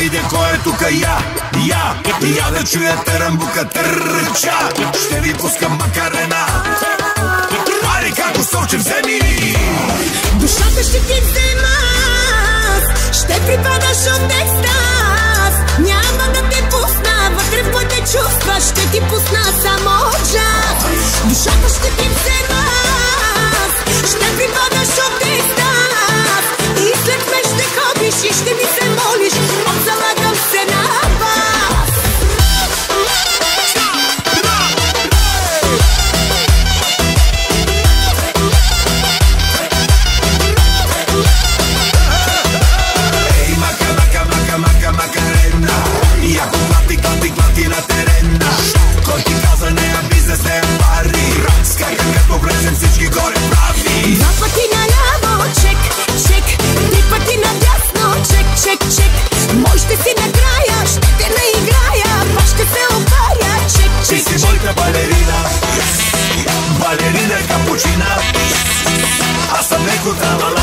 видя кой е тука. Я да чуя тарамбука търча. Ще ви пускам макарена. Пари како совче вземи. Душата ще ти взема, ще припадаш от екстаз. Няма да те пусна вътре в моите чувства, ще ти пусна само джаз. Душата ще ти взема, ще припадаш от екстаз. И след мен ще ходиш и ще ми се молиш, залагам се на вас. Ей, макарена. Яко клати на терена. Кой ти каза не е бизнес, не е пари. Скакам като влезем всички горе прави. Два пъти наляво, чек, чек. Три пъти надясно, чек, чек, чек. Мой ще си накрая, ще те наиграя. Пак ще се опаря, чек, Ти чек, си чек. моята балерина. Балерина капучина. Аз съм леко тралала.